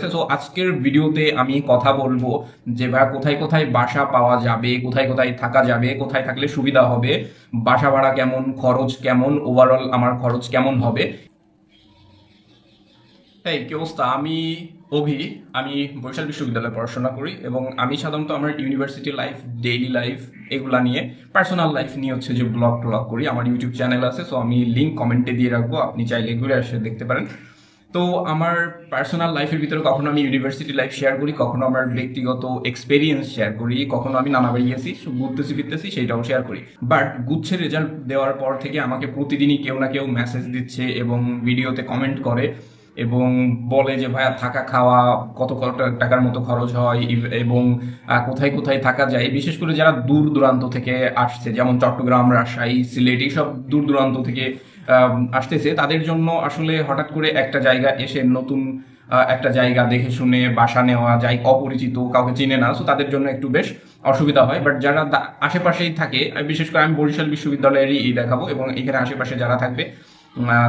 আছে। সো আজকের ভিডিওতে আমি কথা বলবো যে ভাই কোথায় কোথায় বাসা পাওয়া যাবে, কোথায় কোথায় থাকা যাবে, কোথায় থাকলে সুবিধা হবে, বাসা ভাড়া কেমন, খরচ কেমন, ওভারঅল আমার খরচ কেমন হবে। এই কি অবস্থা? আমি বরিশাল বিশ্ববিদ্যালয়ে পড়াশোনা করি এবং আমি সাধারণত আমার ইউনিভার্সিটি লাইফ, ডেইলি লাইফ এগুলা নিয়ে, পার্সোনাল লাইফ নিয়ে হচ্ছে যে ব্লগ টলগ করি। আমার ইউটিউব চ্যানেল আছে, সো আমি লিঙ্ক কমেন্টে দিয়ে রাখবো, আপনি চাইলে ঘুরে এসে দেখতে পারেন। তো আমার পার্সোনাল লাইফের ভিতরে কখনো আমি ইউনিভার্সিটি লাইফ শেয়ার করি, কখনো আমার ব্যক্তিগত এক্সপেরিয়েন্স শেয়ার করি, কখনো আমি নানা বাড়ি গেছি ঘুরতেছি ফিরতেছি সেইটাও শেয়ার করি। বাট গুচ্ছের রেজাল্ট দেওয়ার পর থেকে আমাকে প্রতিদিনই কেউ না কেউ মেসেজ দিচ্ছে এবং ভিডিওতে কমেন্ট করে এবং বলে যে ভাইয়া থাকা খাওয়া কত কত টাকার মতো খরচ হয় এবং কোথায় কোথায় থাকা যায়। বিশেষ করে যারা দূর দূরান্ত থেকে আসছে, যেমন চট্টগ্রাম, রাজশাহী, সিলেট, এইসব দূর দূরান্ত থেকে আসতেছে, তাদের জন্য আসলে হঠাৎ করে একটা জায়গা এসে নতুন একটা জায়গা দেখে শুনে বাসা নেওয়া যায়, অপরিচিত, কাউকে চিনে না, সো তাদের জন্য একটু বেশ অসুবিধা হয়। বাট যারা আশেপাশেই থাকে, বিশেষ করে আমি বরিশাল বিশ্ববিদ্যালয়েরই দেখাবো এবং এখানে আশেপাশে যারা থাকবে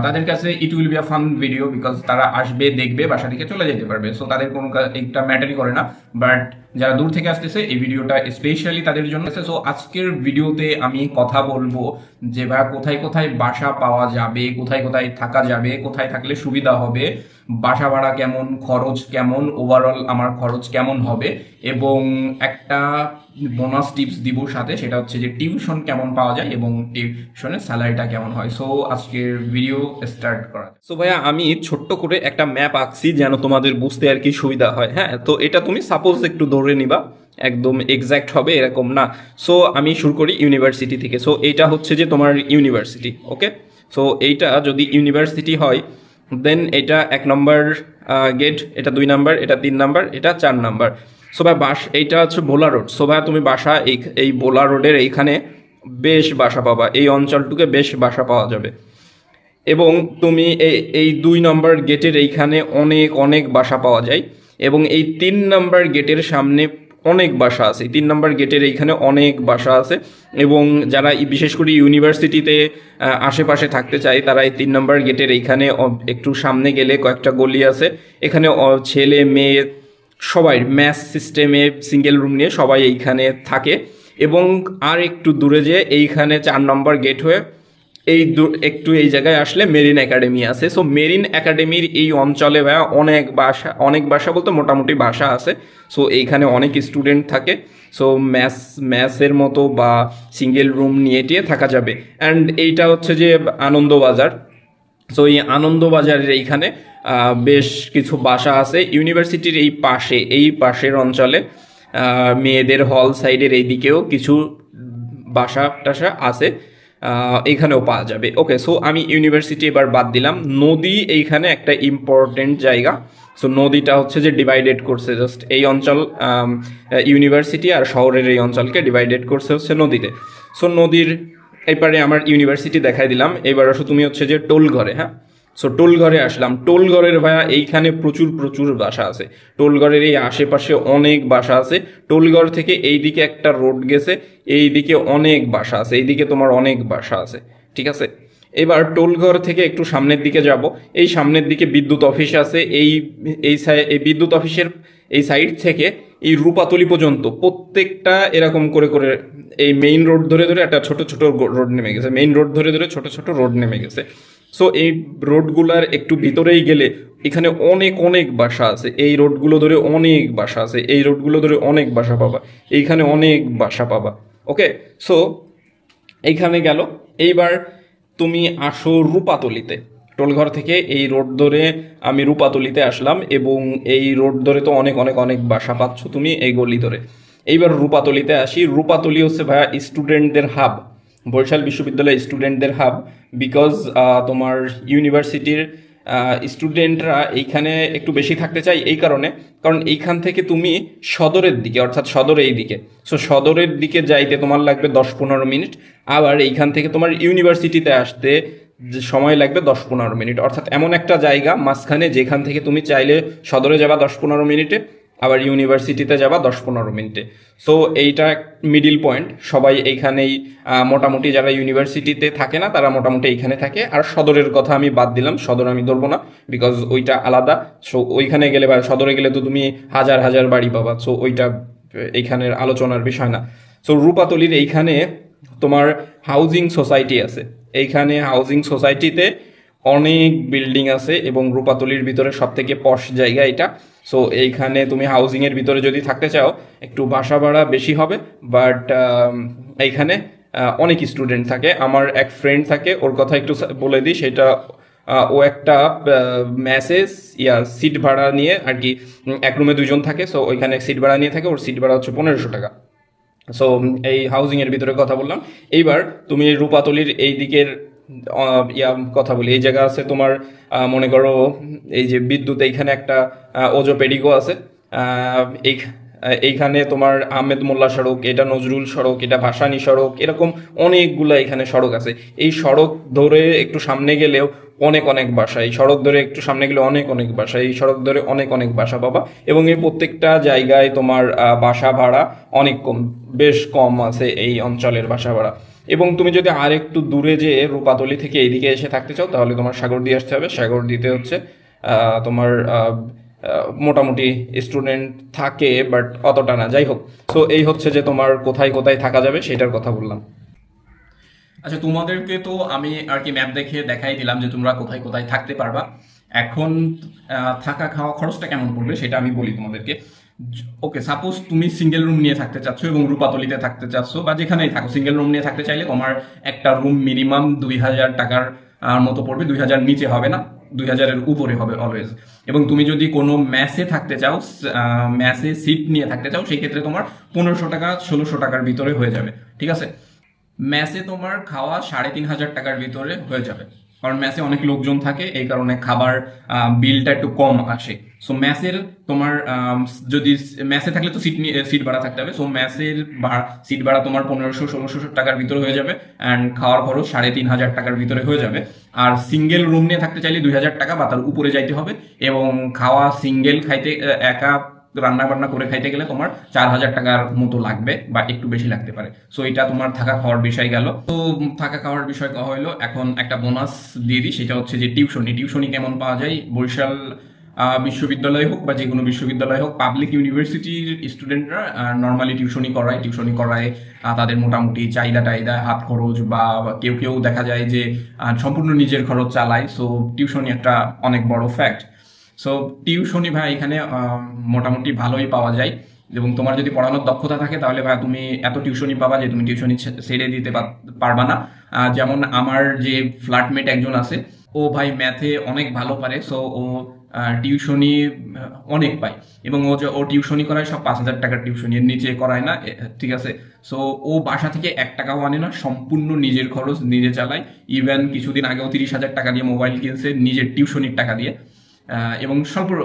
তাদের কাছে it will be a fun video, because তারা আসবে, দেখবে, বাসা থেকে চলে যেতে পারবে, সো তাদের কোনো একটা ম্যাটারই করে না। বাট যারা দূর থেকে আসতেছে, এই ভিডিওটা স্পেশালি তাদের জন্য। সো আজকের ভিডিওতে আমি কথা বলবো যে ভাই কোথায় কোথায় বাসা পাওয়া যাবে, কোথায় কোথায় থাকা যাবে, কোথায় থাকলে সুবিধা হবে, বাসা ভাড়া কেমন, খরচ কেমন, ওভারঅল আমার খরচ কেমন হবে, এবং একটা বোনাস টিপস দিব সাথে, সেটা হচ্ছে যে টিউশন কেমন পাওয়া যায় এবং টিউশনের স্যালারিটা কেমন হয়। সো আজকের ভিডিও স্টার্ট করা। সো ভাইয়া আমি ছোট্ট করে একটা ম্যাপ আঁকছি যেন তোমাদের বুঝতে আর কি সুবিধা হয়। হ্যাঁ, তো এটা তুমি সাপোজ একটু ধরে নিবা, একদম এক্স্যাক্ট হবে এরকম না। সো আমি শুরু করি ইউনিভার্সিটি থেকে। সো এইটা হচ্ছে যে তোমার ইউনিভার্সিটি, ওকে। সো এইটা যদি ইউনিভার্সিটি হয়, দেন এটা 1 নম্বর গেট, এটা 2 নম্বর, এটা 3 নম্বর, এটা 4 নম্বর। সো ভাই এইটা হচ্ছে ভোলা রোড। সো ভাই তুমি বাসা এই ভোলা রোডের এইখানে বেশ বাসা পাবা, এই অঞ্চলটুকে বেশ বাসা পাওয়া যাবে। এবং তুমি এই 2 নম্বর গেটের এইখানে অনেক অনেক বাসা পাওয়া যায় এবং এই 3 নম্বর গেটের সামনে অনেক বাসা আছে। 3 নম্বর গেটের এইখানে অনেক বাসা আছে এবং যারা বিশেষ করে ইউনিভার্সিটিতে আশেপাশে থাকতে চায়, তারা এই 3 নম্বর গেটের এইখানে একটু সামনে গেলে কয়েকটা গলি আছে, এখানে ছেলে মেয়ে সবাই ম্যাথ সিস্টেমে সিঙ্গেল রুম নিয়ে সবাই এইখানে থাকে। এবং আর একটু দূরে যেয়ে এইখানে 4 নম্বর গেট হয়ে একটু এই জায়গায় আসলে মেরিন একাডেমি আছে। সো মেরিন একাডেমির এই অঞ্চলে অনেক বাসা বলতে মোটামুটি বাসা আছে। সো এইখানে অনেক স্টুডেন্ট থাকে। সো ম্যাথের মতো বা সিঙ্গেল রুম নিয়ে টিয়ে থাকা যাবে। অ্যান্ড এইটা হচ্ছে যে আনন্দবাজার। সো এই আনন্দবাজারের এইখানে বেশ কিছু বাসা আছে ইউনিভার্সিটির এই পাশের অঞ্চলে। মেয়েদের হল সাইডের এই দিকেও কিছু বাসা টাসা আছে, এইখানেও পাওয়া যাবে। ওকে, সো আমি ইউনিভার্সিটি এবার বাদ দিলাম। নদী এইখানে একটা ইম্পর্টেন্ট জায়গা। সো নদীটা হচ্ছে যে ডিভাইডেড করছে জাস্ট এই অঞ্চল, ইউনিভার্সিটি আর শহরের এই অঞ্চলকে ডিভাইডেড করছে হচ্ছে নদীতে। সো নদীর এবারে আমার ইউনিভার্সিটি দেখাই দিলাম। এবার আসো তুমি হচ্ছে যে টোল ঘরে। হ্যাঁ, সো টোল ঘরে আসলাম। টোল ঘরের ভাইয়া এইখানে প্রচুর প্রচুর বাসা আছে। টোল ঘরের এই আশেপাশে অনেক বাসা আছে। টোলঘর থেকে এইদিকে একটা রোড গেছে, এইদিকে অনেক বাসা আছে, এইদিকে তোমার অনেক বাসা আছে, ঠিক আছে। এবার টোলঘর থেকে একটু সামনের দিকে যাব। এই সামনের দিকে বিদ্যুৎ অফিস আছে। এই বিদ্যুৎ অফিসের এই সাইড থেকে এই রূপাতলি পর্যন্ত প্রত্যেকটা এরকম করে করে এই মেইন রোড ধরে ধরে একটা ছোট ছোট রোড নেমে গেছে, মেইন রোড ধরে ধরে ছোট ছোট রোড নেমে গেছে। সো এই রোডগুলার একটু ভিতরেই গেলে এখানে অনেক অনেক বাসা আছে। এই রোডগুলো ধরে অনেক বাসা আছে, এই রোডগুলো ধরে অনেক বাসা পাবা, এইখানে অনেক বাসা পাবা। ওকে, সো এইখানে গেল। এইবার তুমি আসো রূপাতলিতে। টোলঘর থেকে এই রোড ধরে আমি রূপাতলিতে আসলাম এবং এই রোড ধরে তো অনেক অনেক অনেক বাসা পাচ্ছ তুমি এই গলি ধরে। এইবার রূপাতলিতে আসি। রূপাতলি হচ্ছে ভাইয়া স্টুডেন্টদের হাব, বরিশাল বিশ্ববিদ্যালয়ের স্টুডেন্টদের হাব। বিকজ তোমার ইউনিভার্সিটির স্টুডেন্টরা এইখানে একটু বেশি থাকতে চাই এই কারণে, কারণ এইখান থেকে তুমি সদরের দিকে, অর্থাৎ সদর এই দিকে, সো সদরের দিকে যাইতে তোমার লাগবে 10-15 মিনিট। আবার এইখান থেকে তোমার ইউনিভার্সিটিতে আসতে সময় লাগবে 10-15 মিনিট। অর্থাৎ এমন একটা জায়গা মাঝখানে যেখান থেকে তুমি চাইলে সদরে যাবা 10-15 মিনিটে, আবার ইউনিভার্সিটিতে যাবা 10-15 মিনিটে। সো এইটা মিডিল পয়েন্ট, সবাই এইখানেই মোটামুটি যারা ইউনিভার্সিটিতে থাকে না তারা মোটামুটি এইখানে থাকে। আর সদরের কথা আমি বাদ দিলাম, সদর আমি ধরবো না, বিকজ ওইটা আলাদা। সো ওইখানে গেলে বা সদরে গেলে তো তুমি হাজার হাজার বাড়ি পাবা, সো ওইটা এইখানের আলোচনার বিষয় না। সো রূপাতলির এইখানে তোমার হাউজিং সোসাইটি আছে, এইখানে হাউজিং সোসাইটিতে অনেক বিল্ডিং আছে এবং রূপাতলির ভিতরে সব থেকে পশ জায়গা এটা। সো এইখানে তুমি হাউজিংয়ের ভিতরে যদি থাকতে চাও একটু বাসা ভাড়া বেশি হবে, বাট এইখানে অনেক স্টুডেন্ট থাকে। আমার এক ফ্রেন্ড থাকে, ওর কথা একটু বলে দিই, সেটা ও একটা ম্যাসেজ সিট ভাড়া নিয়ে আর কি, এক রুমে 2 জন থাকে, সো ওইখানে সিট ভাড়া নিয়ে থাকে, ওর সিট ভাড়া হচ্ছে 1500 টাকা। সো এই হাউজিংয়ের ভিতরে কথা বললাম। এইবার তুমি রূপাতলির এই দিকের কথা বলি, এই জায়গা আছে তোমার মনে করো এই যে বিদ্যুৎ, এইখানে একটা ওজো পেডিকো আছে, এই এইখানে তোমার আহমেদ মোল্লা সড়ক, এটা নজরুল সড়ক, এটা ভাসানী সড়ক, এরকম অনেকগুলো এখানে সড়ক আছে। এই সড়ক ধরে একটু সামনে গেলেও অনেক অনেক বাসা, এই সড়ক ধরে একটু সামনে গেলে অনেক অনেক বাসা, এই সড়ক ধরে অনেক অনেক বাসা পাবা। এবং এই প্রত্যেকটা জায়গায় তোমার বাসা ভাড়া অনেক কম, বেশ কম আছে এই অঞ্চলের বাসা ভাড়া। এবং তুমি যদি আর একটু দূরে যে রূপাতলি থেকে এইদিকে এসে থাকতে চাও তাহলে তোমার সাগরদী আসতে হবে। সাগরদীতে হচ্ছে তোমার মোটামুটি স্টুডেন্ট থাকে, বাট অতটা না, যাই হোক। সো এই হচ্ছে যে তোমার কোথায় কোথায় থাকা যাবে সেটার কথা বললাম। আচ্ছা, তোমাদেরকে তো আমি আর কি ম্যাপ দেখে দেখাই দিলাম যে তোমরা কোথায় কোথায় থাকতে পারবা। এখন থাকা খাওয়া খরচটা কেমন পড়বে সেটা আমি বলি তোমাদেরকে। ওকে, সাপোজ তুমি সিঙ্গেল রুম নিয়ে থাকতে চাচ্ছ এবং রূপাতলিতে থাকতে চাচ্ছ বা যেখানেই থাকো, সিঙ্গেল রুম নিয়ে থাকতে চাইলে তোমার একটা রুম মিনিমাম 2000 টাকার মতো পড়বে। 2000 নিচে হবে না, 2000-এর উপরে হবে অলওয়েজ। এবং তুমি যদি কোনো ম্যাসে থাকতে চাও, ম্যাসে সিট নিয়ে থাকতে চাও, সেই ক্ষেত্রে তোমার 1500 টাকা 1600 টাকার ভিতরে হয়ে যাবে, ঠিক আছে। ম্যাসে তোমার খাওয়া 3500 টাকার ভিতরে হয়ে যাবে, কারণ ম্যাসে অনেক লোকজন থাকে, এই কারণে খাবার বিলটা একটু কম আসে। সো ম্যাসের তোমার যদি ম্যাসে থাকলে তো সিট ভাড়া থাকতে হবে। সো ম্যাসের সিট ভাড়া তোমার 1500-1600 টাকার ভিতরে হয়ে যাবে, অ্যান্ড খাওয়ার খরচ 3500 টাকার ভিতরে হয়ে যাবে। আর সিঙ্গেল রুম নিয়ে থাকতে চাইলে 2000 টাকা বা তার উপরে যাইতে হবে। এবং খাওয়া সিঙ্গেল খাইতে একা রান্না বান্না করে খাইতে গেলে তোমার 4000 টাকার মতো লাগবে বা একটু বেশি লাগতে পারে। সো এটা তোমার থাকা খাওয়ার বিষয় গেল। তো থাকা খাওয়ার বিষয় করা হইলো, এখন একটা বোনাস দিয়ে দিই, সেটা হচ্ছে যে টিউশনি কেমন পাওয়া যায়। বরিশাল বিশ্ববিদ্যালয় হোক বা যে কোনো বিশ্ববিদ্যালয় হোক, পাবলিক ইউনিভার্সিটির স্টুডেন্টরা নর্মালি টিউশনি করায় তাদের মোটামুটি চাহিদা হাত খরচ, বা কেউ কেউ দেখা যায় যে সম্পূর্ণ নিজের খরচ চালায়। সো টিউশনি একটা অনেক বড় ফ্যাক্ট। সো টিউশনি ভাই এখানে মোটামুটি ভালোই পাওয়া যায়। এবং তোমার যদি পড়ানোর দক্ষতা থাকে তাহলে ভাই তুমি এত টিউশনি পাবা যে তুমি টিউশনি ছেড়ে দিতে পারবা না। যেমন আমার যে ফ্ল্যাটমেট একজন আছে, ও ভাই ম্যাথে অনেক ভালো পারে। সো ও টিউশনি অনেক পায়, এবং ও টিউশনি করায় সব 5000 টাকার টিউশনি, এর নিচে করায় না, ঠিক আছে। সো ও বাসা থেকে 1 টাকাও আনে না, সম্পূর্ণ নিজের খরচ নিজে চালায়। ইভেন কিছুদিন আগেও 30,000 টাকা দিয়ে মোবাইল কিনছে নিজের টিউশনির টাকা দিয়ে। এবং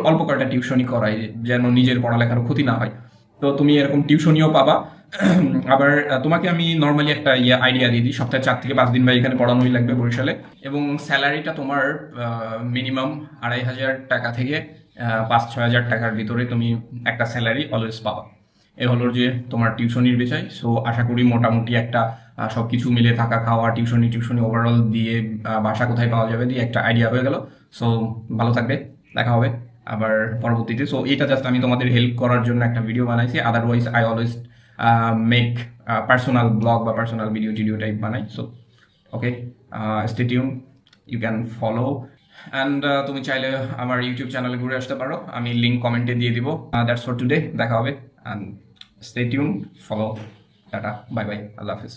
অল্প কয়েকটা টিউশনি করায় যেন নিজের পড়ালেখার ক্ষতি না হয়। তো তুমি এরকম টিউশনিও পাবা। আবার তোমাকে আমি নর্মালি একটা আইডিয়া দিয়ে দিই, সপ্তাহে 4 থেকে 5 দিন ভাই এখানে পড়ানোই লাগবে বরিশালে। এবং স্যালারিটা তোমার মিনিমাম 2500 টাকা থেকে 5-6 হাজার টাকার ভিতরে তুমি একটা স্যালারি অলওয়েজ পাবা। এ হলো যে তোমার টিউশনির বিষয়। সো আশা করি মোটামুটি একটা সবকিছু মিলে থাকা খাওয়া টিউশনি ওভারঅল দিয়ে বাসা কোথায় পাওয়া যাবে দিয়ে একটা আইডিয়া হয়ে গেল। সো ভালো থাকবে, দেখা হবে আবার পরবর্তীতে। সো এটা জাস্ট আমি তোমাদের হেল্প করার জন্য একটা ভিডিও বানাইছি, otherwise I always make personal blog বা পার্সোনাল ভিডিও টাইপ বানাই। So okay, stay tune, you can follow. And তুমি চাইলে আমার ইউটিউব চ্যানেলে ঘুরে আসতে পারো, আমি লিঙ্ক কমেন্টে দিয়ে দিব। দ্যাটস ফর টুডে, দেখা হবে। And stay tune, follow, tata, bye bye, Allah Hafiz.